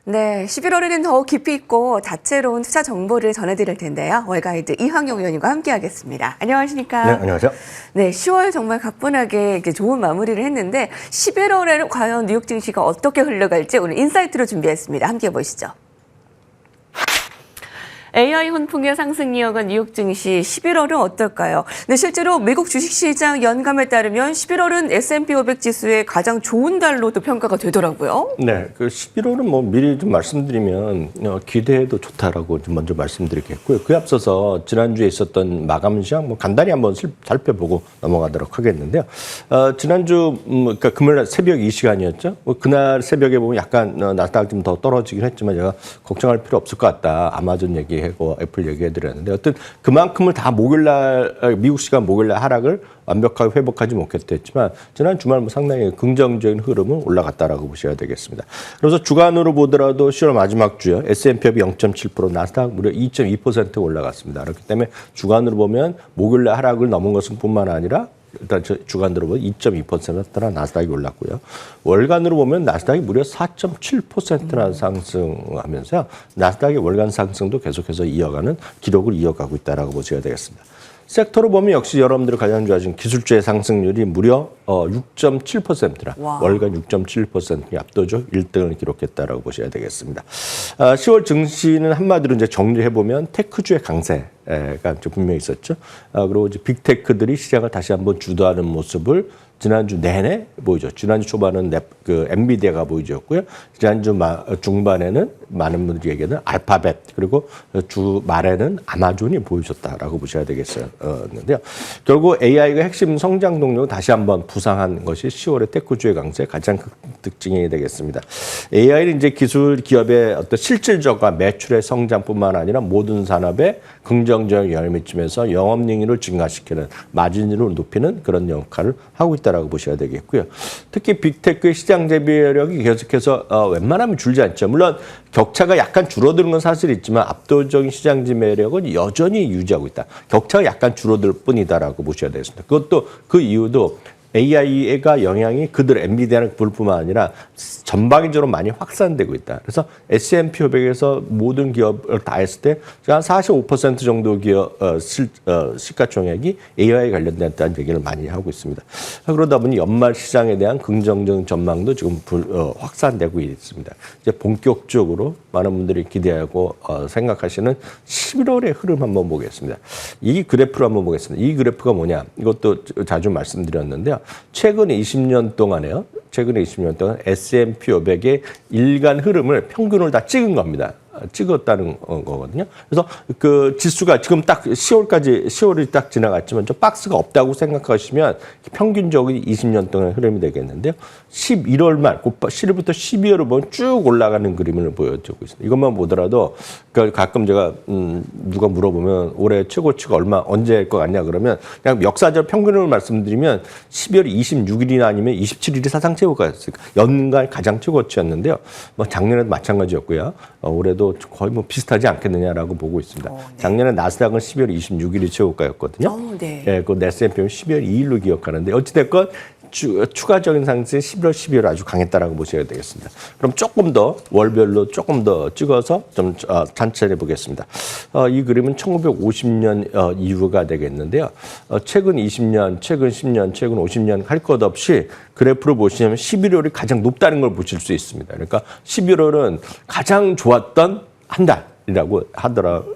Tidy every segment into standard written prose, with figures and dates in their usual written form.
네, 11월에는 더욱 깊이 있고 다채로운 투자 정보를 전해드릴 텐데요. 월가이드 이황용 위원님과 함께하겠습니다. 안녕하십니까? 네, 안녕하세요. 네, 10월 정말 가뿐하게 이렇게 좋은 마무리를 했는데 11월에는 과연 뉴욕 증시가 어떻게 흘러갈지 오늘 인사이트로 준비했습니다. 함께 보시죠. AI 훈풍의 상승 이어간 뉴욕 증시 11월은 어떨까요? 네, 실제로 미국 주식시장 연감에 따르면 11월은 S&P 500 지수의 가장 좋은 달로도 평가가 되더라고요. 네, 그 11월은 뭐 미리 좀 말씀드리면 기대해도 좋다라고 좀 먼저 말씀드리겠고요. 그에 앞서서 지난주에 있었던 마감 시장 뭐 간단히 한번 살펴보고 넘어가도록 하겠는데요. 지난주 그러니까 금요일 새벽 이 시간이었죠. 뭐 그날 새벽에 보면 약간 나스닥 좀 더 떨어지긴 했지만 제가 걱정할 필요 없을 것 같다. 아마존 얘기하고 애플 얘기해드렸는데 어떤 그만큼을 다 목요일날 미국 시간 목요일날 하락을 완벽하게 회복하지 못했지만 지난 주말 뭐 상당히 긍정적인 흐름은 올라갔다라고 보셔야 되겠습니다. 그래서 주간으로 보더라도 10월 마지막 주요 S&P업이 0.7%, 나스닥 무려 2.2% 올라갔습니다. 그렇기 때문에 주간으로 보면 목요일날 하락을 넘은 것은 뿐만 아니라 일단 주간으로 보면 2.2%나 나스닥이 올랐고요. 월간으로 보면 나스닥이 무려 4.7%나 상승하면서 나스닥의 월간 상승도 계속해서 이어가는 기록을 이어가고 있다라고 보셔야 되겠습니다. 섹터로 보면 역시 여러분들이 가장 좋아하시는 기술주의 상승률이 무려 6.7%나 월간 6.7% 압도적 1등을 기록했다라고 보셔야 되겠습니다. 10월 증시는 한마디로 이제 정리해 보면 테크주의 강세가 좀 분명히 있었죠. 그리고 이제 빅테크들이 시장을 다시 한번 주도하는 모습을 지난주 내내 보이죠. 지난주 초반은 엔비디아가 보여줬고요. 지난주 중반에는 많은 분들이 얘기하는 알파벳 그리고 주 말에는 아마존이 보여줬다라고 보셔야 되겠어요. 는데요. 결국 AI가 핵심 성장 동력을 다시 한번 부상한 것이 10월의 테크주의 강세의 가장 큰 특징이 되겠습니다. AI는 이제 기술 기업의 어떤 실질적과 매출의 성장뿐만 아니라 모든 산업에 긍정적인 영향을 미치면서 영업이익률을 증가시키는 마진율을 높이는 그런 역할을 하고 있다라고 보셔야 되겠고요. 특히 빅테크의 시장 대비력이 계속해서 웬만하면 줄지 않죠. 물론 격차가 약간 줄어드는 건 사실 있지만 압도적인 시장 지배력은 여전히 유지하고 있다. 격차가 약간 줄어들 뿐이다라고 보셔야 되겠습니다. 그것도 그 이유도 AI가 영향이 그들 엔비디아는 볼 뿐만 아니라 전방위적으로 많이 확산되고 있다. 그래서 S&P 500에서 모든 기업을 다 했을 때 한 45% 정도 기업 시가총액이 AI 관련됐다는 얘기를 많이 하고 있습니다. 그러다 보니 연말 시장에 대한 긍정적인 전망도 지금 확산되고 있습니다. 이제 본격적으로 많은 분들이 기대하고 생각하시는 11월의 흐름 한번 보겠습니다. 이 그래프를 한번 보겠습니다. 이 그래프가 뭐냐? 이것도 자주 말씀드렸는데요. 최근 20년 동안에요. 최근 20년 동안 S&P 500의 일간 흐름을 평균을 다 찍은 겁니다. 찍었다는 거거든요. 그래서 그 지수가 지금 딱 10월이 딱 지나갔지만 좀 박스가 없다고 생각하시면 평균적인 20년 동안의 흐름이 되겠는데요. 11월 말, 7월부터 12월을 보면 쭉 올라가는 그림을 보여주고 있습니다. 이것만 보더라도 가끔 제가 누가 물어보면 올해 최고치가 언제일 것 같냐 그러면 그냥 역사적 평균을 말씀드리면 12월 26일이나 아니면 27일이 사상 최고가였어요. 연간 가장 최고치였는데요. 뭐 작년에도 마찬가지였고요. 올해도 거의 뭐 비슷하지 않겠느냐라고 보고 있습니다. 네. 작년에 나스닥은 12월 26일이 최고가였거든요. 네. 예, 그 S&P는 12월 2일로 기억하는데 어찌됐건 추가적인 상승이 11월, 12월 아주 강했다라고 보셔야 되겠습니다. 그럼 조금 더 월별로 조금 더 찍어서 좀 관찰해 보겠습니다. 이 그림은 1950년 이후가 되겠는데요. 최근 20년, 최근 10년, 최근 50년 할 것 없이 그래프를 보시면 11월이 가장 높다는 걸 보실 수 있습니다. 그러니까 11월은 가장 좋았던 한 달이라고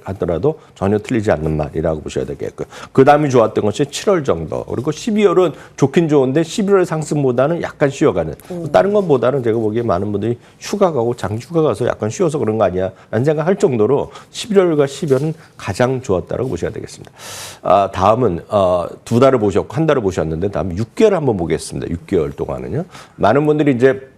하더라도 전혀 틀리지 않는 말이라고 보셔야 되겠고요. 그 다음이 좋았던 것이 7월 정도. 그리고 12월은 좋긴 좋은데 11월 상승보다는 약간 쉬어가는. 다른 것보다는 제가 보기에 많은 분들이 휴가 가고 장기 휴가 가서 약간 쉬어서 그런 거 아니야 라는 생각할 정도로 11월과 12월은 가장 좋았다고 보셔야 되겠습니다. 다음은 두 달을 보셨고 한 달을 보셨는데 다음 6개월 한번 보겠습니다. 6개월 동안은요. 많은 분들이 이제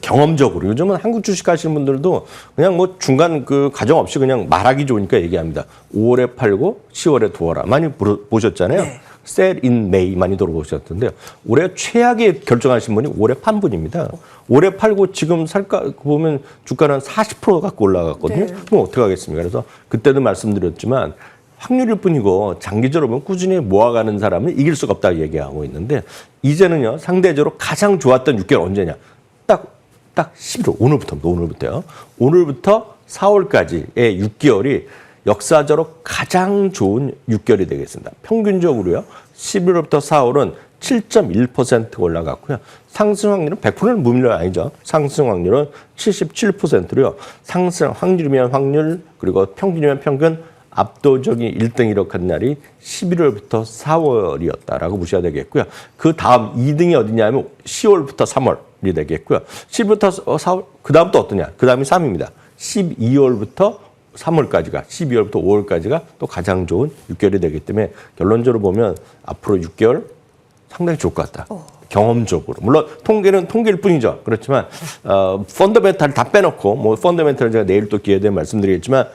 경험적으로 요즘은 한국 주식 하시는 분들도 그냥 뭐 중간 과정 없이 그냥 말하기 좋으니까 얘기합니다. 5월에 팔고 10월에 두어라. 많이 보셨잖아요. 네. Sell in May 많이 들어보셨던데요. 올해 최악의 결정하신 분이 올해 판 분입니다. 올해 팔고 지금 살까 보면 주가는 40% 갖고 올라갔거든요. 네. 그럼 어떻게 하겠습니까? 그래서 그때도 말씀드렸지만 확률일 뿐이고 장기적으로 보면 꾸준히 모아가는 사람은 이길 수가 없다고 얘기하고 있는데 이제는요. 상대적으로 가장 좋았던 6개월 언제냐. 딱 딱 11월 오늘부터요. 오늘부터 4월까지의 6개월이 역사적으로 가장 좋은 6개월이 되겠습니다. 평균적으로요. 11월부터 4월은 7.1% 올라갔고요. 상승 확률은 100%는 무밀 아니죠. 상승 확률은 77%로요. 상승 확률이면 확률 그리고 평균이면 평균 압도적인 1등 기록한 날이 11월부터 4월이었다라고 보셔야 되겠고요. 그 다음 2등이 어디냐면 10월부터 3월이 되겠고요. 10월부터 4월 그 다음 또 어떠냐? 그 다음이 3입니다. 12월부터 3월까지가 12월부터 5월까지가 또 가장 좋은 6개월이 되기 때문에 결론적으로 보면 앞으로 6개월 상당히 좋을 것 같다. 경험적으로. 물론 통계는 통계일 뿐이죠. 그렇지만 펀더멘탈 다 빼놓고 뭐 펀더멘탈은 제가 내일 또 기회에 대해 말씀드리겠지만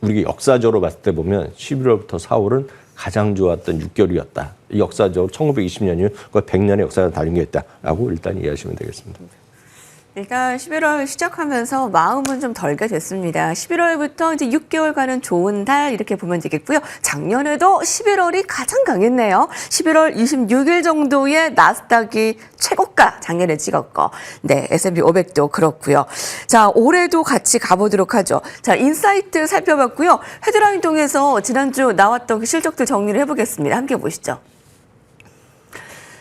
우리가 역사적으로 봤을 때 보면 11월부터 4월은 가장 좋았던 6개월이었다. 역사적으로 1920년 이후 거의 100년의 역사가 달린 게 있다라고 일단 이해하시면 되겠습니다. 일단 11월 시작하면서 마음은 좀 덜게 됐습니다. 11월부터 이제 6개월간은 좋은 달 이렇게 보면 되겠고요. 작년에도 11월이 가장 강했네요. 11월 26일 정도의 나스닥이 최고가 작년에 찍었고, 네, S&P 500도 그렇고요. 자, 올해도 같이 가보도록 하죠. 자, 인사이트 살펴봤고요. 헤드라인 통해서 지난주 나왔던 그 실적들 정리를 해보겠습니다. 함께 보시죠.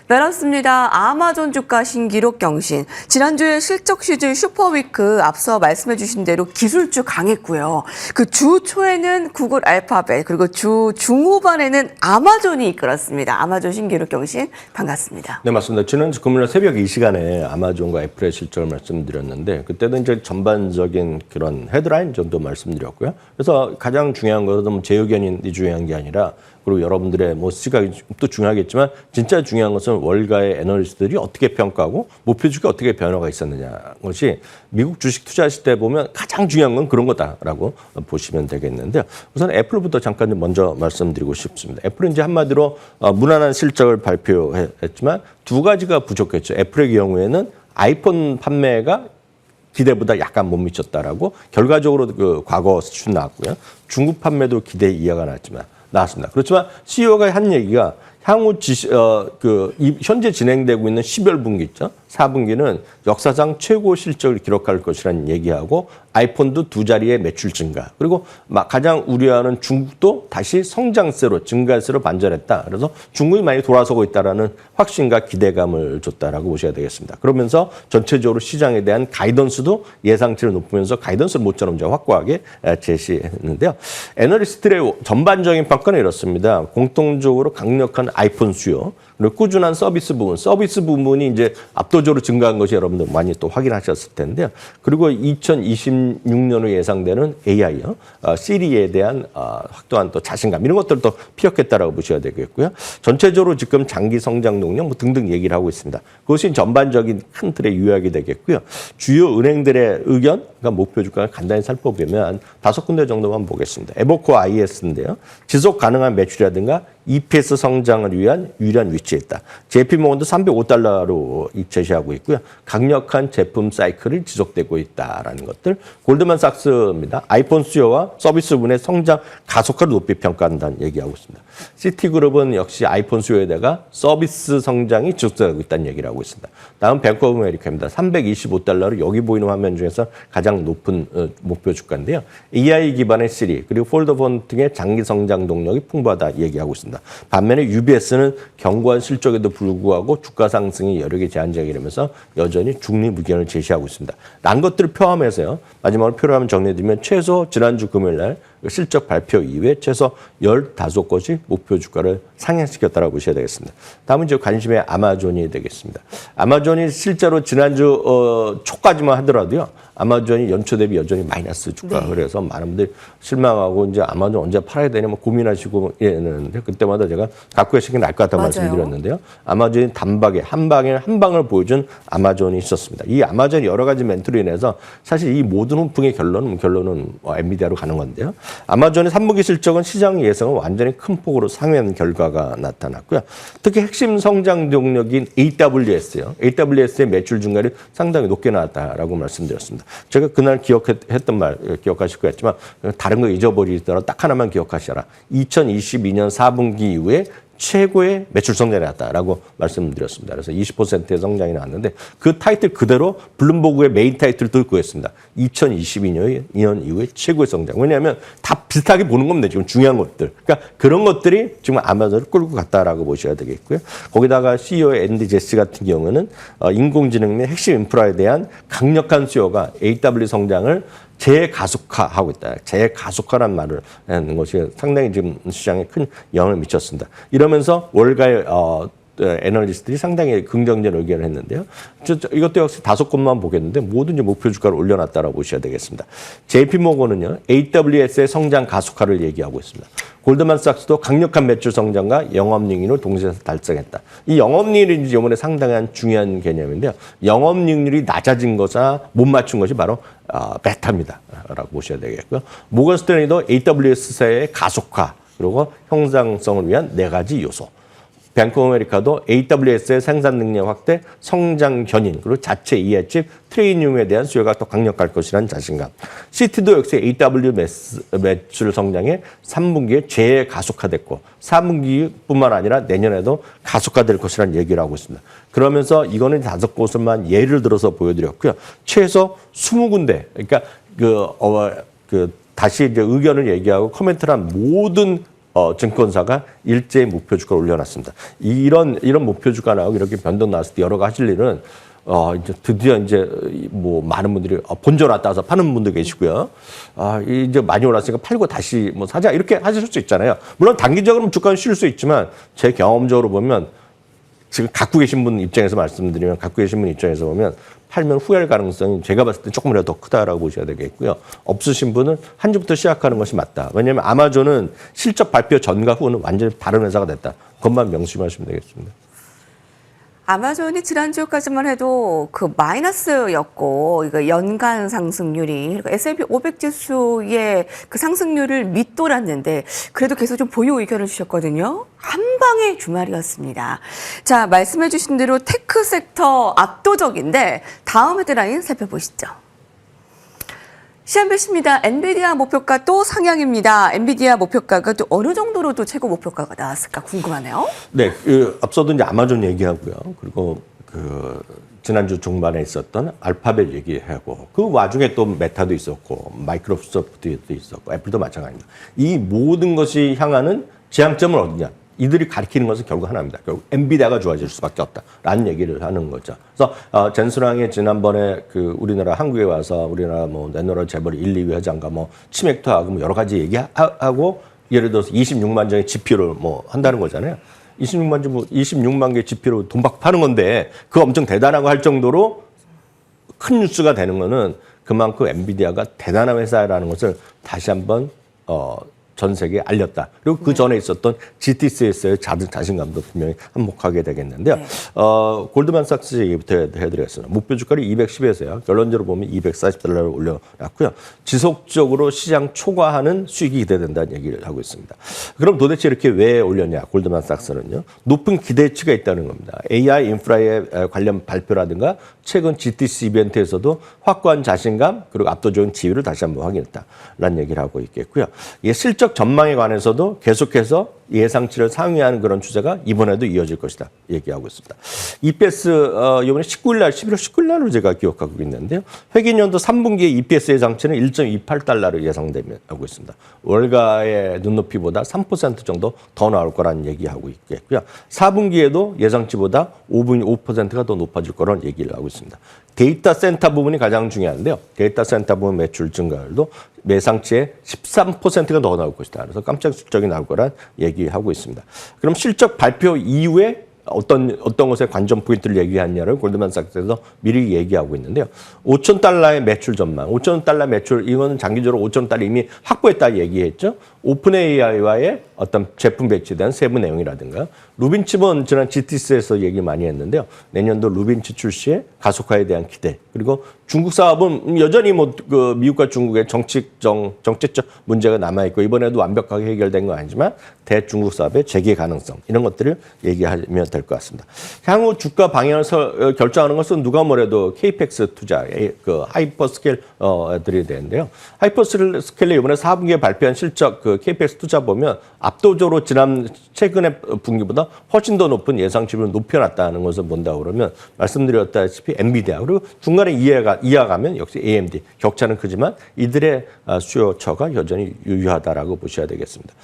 그렇습니다. 아마존 주가 신기록 경신. 지난주에 실적 시즌 슈퍼위크 앞서 말씀해 주신 대로 기술주 강했고요. 그 주 초에는 구글 알파벳 그리고 주 중후반에는 아마존이 이끌었습니다. 아마존 신기록 경신 반갑습니다. 네, 맞습니다. 지난주 금요일 새벽 이 시간에 아마존과 애플의 실적을 말씀드렸는데 그때도 이제 전반적인 그런 헤드라인 정도 말씀드렸고요. 그래서 가장 중요한 것은 제 의견이 중요한 게 아니라 그리고 여러분들의 뭐 시각이 또 중요하겠지만 진짜 중요한 것은 월가의 애널리스트들이 어떻게 평가하고 목표 주가 어떻게 변화가 있었느냐 것이 미국 주식 투자하실 때 보면 가장 중요한 건 그런 거다라고 보시면 되겠는데요. 우선 애플부터 잠깐 좀 먼저 말씀드리고 싶습니다. 애플은 이제 한마디로 무난한 실적을 발표했지만 두 가지가 부족했죠. 애플의 경우에는 아이폰 판매가 기대보다 약간 못 미쳤다라고 결과적으로 그 과거 수준 나왔고요. 중국 판매도 기대 이하가 나왔습니다. 그렇지만 CEO가 한 얘기가 향후 현재 진행되고 있는 12분기 있죠. 4분기는 역사상 최고 실적을 기록할 것이라는 얘기하고 아이폰도 두 자리의 매출 증가. 그리고 가장 우려하는 중국도 다시 성장세로 증가세로 반전했다. 그래서 중국이 많이 돌아서고 있다라는 확신과 기대감을 줬다라고 보셔야 되겠습니다. 그러면서 전체적으로 시장에 대한 가이던스도 예상치를 높으면서 가이던스를 모처럼 확고하게 제시했는데요. 애널리스트들의 전반적인 평가는 이렇습니다. 공통적으로 강력한 아이폰 수요, 그리고 꾸준한 서비스 부분이 이제 압도적으로 증가한 것이 여러분들 많이 또 확인하셨을 텐데요. 그리고 2026년으로 예상되는 AI요, 시리에 대한 확도한 또 자신감 이런 것들도 피력했다라고 보셔야 되겠고요. 전체적으로 지금 장기 성장 동력 뭐 등등 얘기를 하고 있습니다. 그것이 전반적인 큰 틀의 요약이 되겠고요. 주요 은행들의 의견, 그러니까 목표 주가를 간단히 살펴보면 5군데 정도만 보겠습니다. 에버코어 IS인데요. 지속 가능한 매출이라든가 EPS 성장을 위한 유일한 위치에 있다. JP모건도 305달러로 제시하고 있고요. 강력한 제품 사이클이 지속되고 있다라는 것들. 골드만삭스입니다. 아이폰 수요와 서비스 분의 성장 가속화를 높이 평가한다는 얘기하고 있습니다. 시티그룹은 역시 아이폰 수요에다가 서비스 성장이 지속되고 있다는 얘기를 하고 있습니다. 다음 뱅크 오브 아메리카입니다. 325달러로 여기 보이는 화면 중에서 가장 높은 목표 주가인데요. AI 기반의 시리 그리고 폴더폰 등의 장기 성장 동력이 풍부하다 얘기하고 있습니다. 반면에 UBS는 견고한 실적에도 불구하고 주가 상승이 여러 개 제한적이라면서 여전히 중립 의견을 제시하고 있습니다. 란 것들을 포함해서요. 마지막으로 표로 한번 정리해드리면 최소 지난주 금요일 날 실적 발표 이후에 최소 15곳이 목표 주가를 상향시켰다고 보셔야 되겠습니다. 다음은 이제 관심의 아마존이 되겠습니다. 아마존이 실제로 지난주 초까지만 하더라도요. 아마존이 연초 대비 여전히 마이너스 주가 그래서 많은 분들이 실망하고 이제 아마존 언제 팔아야 되냐 뭐 고민하시고 이랬는데 그때마다 제가 갖고 계시는 게 나을 것 같다고 말씀드렸는데요. 아마존이 단박에 한 방을 보여준 아마존이 있었습니다. 이 아마존이 여러 가지 멘트로 인해서 사실 이 모든 훈풍의 결론은 엔비디아로 가는 건데요. 아마존의 3분기 실적은 시장 예상을 완전히 큰 폭으로 상회한 결과가 나타났고요. 특히 핵심 성장 동력인 AWS요. AWS의 매출 증가율이 상당히 높게 나왔다라고 말씀드렸습니다. 제가 그날 기억했던 말 기억하실 것 같지만 다른 거 잊어버리더라도 딱 하나만 기억하셔라. 2022년 4분기 이후에 최고의 매출 성장이 나왔다라고 말씀드렸습니다. 그래서 20%의 성장이 나왔는데 그 타이틀 그대로 블룸버그의 메인 타이틀을 들고 있습니다. 2022년 이후에 최고의 성장. 왜냐하면 다 비슷하게 보는 겁니다. 지금 중요한 것들. 그러니까 그런 것들이 지금 아마존을 끌고 갔다라고 보셔야 되겠고요. 거기다가 CEO 앤디 제시 같은 경우는 인공지능 및 핵심 인프라에 대한 강력한 수요가 AWS 성장을 재가속화하고 있다. 재가속화란 말을 하는 것이 상당히 지금 시장에 큰 영향을 미쳤습니다. 이러면서 월가의 애널리스트들이 상당히 긍정적인 의견을 했는데요. 이것도 역시 5곳만 보겠는데 모든 목표 주가를 올려놨다라고 보셔야 되겠습니다. JP모건은요. AWS의 성장 가속화를 얘기하고 있습니다. 골드만삭스도 강력한 매출 성장과 영업이익률을 동시에 달성했다. 이 영업이익률이 이번에 상당한 중요한 개념인데요. 영업이익률이 낮아진 것과 못 맞춘 것이 바로 베타입니다. 라고 보셔야 되겠고요. 모건 스탠리도 AWS사의 가속화 그리고 형상성을 위한 4가지 요소. 뱅크 오브 아메리카도 AWS의 생산 능력 확대, 성장 견인, 그리고 자체 이해칩, 트레이니움에 대한 수요가 더 강력할 것이라는 자신감. 시티도 역시 AWS 매출 성장에 3분기에 재가속화됐고 4분기뿐만 아니라 내년에도 가속화될 것이라는 얘기를 하고 있습니다. 그러면서 이거는 5곳을만 예를 들어서 보여드렸고요. 최소 20군데, 그러니까 다시 이제 의견을 얘기하고 코멘트를 한 모든 증권사가 일제히 목표 주가를 올려놨습니다. 이런 목표 주가 나오고 이렇게 변동 나왔을 때 여러 가지 하실 일은 이제 드디어 이제 뭐 많은 분들이 본전 왔다 와서 파는 분도 계시고요. 이제 많이 올랐으니까 팔고 다시 뭐 사자 이렇게 하실 수 있잖아요. 물론 단기적으로는 주가는 쉴 수 있지만 제 경험적으로 보면 지금 갖고 계신 분 입장에서 말씀드리면 갖고 계신 분 입장에서 보면 팔면 후회할 가능성이 제가 봤을 때 조금이라도 더 크다라고 보셔야 되겠고요. 없으신 분은 한 주부터 시작하는 것이 맞다. 왜냐하면 아마존은 실적 발표 전과 후는 완전히 다른 회사가 됐다. 그것만 명심하시면 되겠습니다. 아마존이 지난주까지만 해도 그 마이너스였고, 이거 연간 상승률이 S&P 500 지수의 그 상승률을 밑돌았는데, 그래도 계속 좀 보유 의견을 주셨거든요. 한 방의 주말이었습니다. 자, 말씀해주신 대로 테크 섹터 압도적인데, 다음 헤드라인 살펴보시죠. CNBC입니다. 엔비디아 목표가 또 상향입니다. 엔비디아 목표가가 또 어느 정도로 또 최고 목표가가 나왔을까 궁금하네요. 네, 앞서도 이제 아마존 얘기하고요. 그리고 지난주 중반에 있었던 알파벳 얘기하고 그 와중에 또 메타도 있었고 마이크로소프트도 있었고 애플도 마찬가지입니다. 이 모든 것이 향하는 지향점은 어디냐? 이들이 가리키는 것은 결국 하나입니다. 결국 엔비디아가 좋아질 수밖에 없다라는 얘기를 하는 거죠. 그래서 젠스랑이 지난번에 우리나라 한국에 와서 우리나라 뭐 내노라 재벌 1, 2위 회장과 뭐 치맥도 하고 뭐 여러 가지 얘기하고 예를 들어서 26만 장의 지표를 뭐 한다는 거잖아요. 26만 개의 지표로 돈 받고 파는 건데 그거 엄청 대단하고 할 정도로 큰 뉴스가 되는 거는 그만큼 엔비디아가 대단한 회사라는 것을 다시 한번 전 세계에 알렸다. 그리고 그 전에 있었던 GTC에서의 자신감도 분명히 한몫하게 되겠는데요. 골드만삭스 얘기부터 해드리겠습니다. 목표 주가를 210에서요. 결론적으로 보면 240달러를 올려놨고요. 지속적으로 시장 초과하는 수익이 기대된다는 얘기를 하고 있습니다. 그럼 도대체 이렇게 왜 올렸냐? 골드만삭스는요. 높은 기대치가 있다는 겁니다. AI 인프라에 관련 발표라든가 최근 GTC 이벤트에서도 확고한 자신감 그리고 압도적인 지위를 다시 한번 확인했다라는 얘기를 하고 있겠고요. 실적 전망에 관해서도 계속해서 예상치를 상회하는 그런 추세가 이번에도 이어질 것이다 얘기하고 있습니다. EPS 이번에 11월 19일날로 제가 기억하고 있는데요. 회계연도 3분기의 EPS 예상치는 1.28달러를 예상되고 있습니다. 월가의 눈높이보다 3% 정도 더 나올 거라는 얘기하고 있겠고요. 4분기에도 예상치보다 5%가 더 높아질 거라는 얘기를 하고 있습니다. 데이터 센터 부분이 가장 중요한데요. 데이터 센터 부분 매출 증가율도 예상치의 13%가 더 나올 것이다. 그래서 깜짝 실적이 나올 거란 얘기하고 있습니다. 그럼 실적 발표 이후에 어떤 것에 관전 포인트를 얘기하냐를 골드만삭스에서 미리 얘기하고 있는데요. 5천 달러의 매출 전망, 5천 달러 매출 이거는 장기적으로 5천 달러 이미 확보했다 얘기했죠. 오픈 AI와의 어떤 제품 배치에 대한 세부 내용이라든가 루빈칩은 지난 GTC에서 얘기 많이 했는데요. 내년도 루빈칩 출시의 가속화에 대한 기대 그리고 중국 사업은 여전히 미국과 중국의 정책적 문제가 남아있고 이번에도 완벽하게 해결된 건 아니지만 대중국 사업의 재개 가능성 이런 것들을 얘기하면 될 것 같습니다. 향후 주가 방향을 결정하는 것은 누가 뭐래도 KPX 투자, 하이퍼스케일들이 되는데요. 하이퍼스케일이 이번에 4분기에 발표한 실적 그 KPX 투자 보면 압도적으로 최근의 분기보다 훨씬 더 높은 예상치를 높여놨다는 것을 본다 그러면 말씀드렸다시피 엔비디아 그리고 중간에 이어가면 역시 AMD 격차는 크지만 이들의 수요처가 여전히 유효하다라고 보셔야 되겠습니다.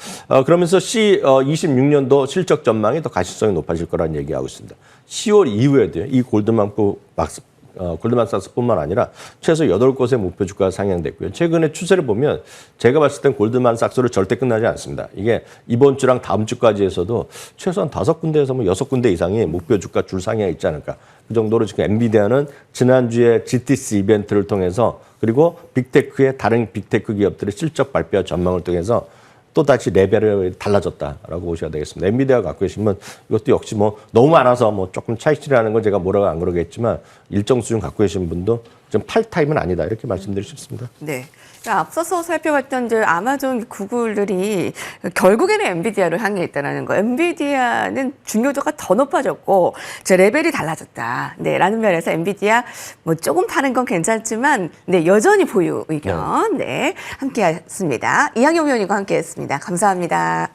그러면서 26년도 실적 전망이 더 가시성이 높아질 거라는 얘기하고 있습니다. 10월 이후에도요. 이 골드만삭스뿐만 아니라 최소 8곳의 목표 주가가 상향됐고요. 최근의 추세를 보면 제가 봤을 땐 골드만삭스로 절대 끝나지 않습니다. 이게 이번 주랑 다음 주까지 해서도 최소한 5군데에서 뭐 6군데 이상의 목표 주가 줄 상향이 있지 않을까. 그 정도로 지금 엔비디아는 지난주에 GTC 이벤트를 통해서 그리고 빅테크의 다른 빅테크 기업들의 실적 발표 전망을 통해서 또 다시 레벨이 달라졌다라고 보셔야 되겠습니다. 엔비디아 갖고 계시면 이것도 역시 뭐 너무 많아서 뭐 조금 차익실이라는 건 제가 뭐라고 안 그러겠지만 일정 수준 갖고 계신 분도 좀 팔 타임은 아니다 이렇게 말씀드리고 싶습니다. 네. 그러니까 앞서서 살펴봤던 아마존, 구글들이 결국에는 엔비디아를 향해 있다는 거. 엔비디아는 중요도가 더 높아졌고 레벨이 달라졌다. 네, 라는 면에서 엔비디아 뭐 조금 파는 건 괜찮지만 네, 여전히 보유 의견 네, 함께했습니다. 이항영 의원님과 함께했습니다. 감사합니다.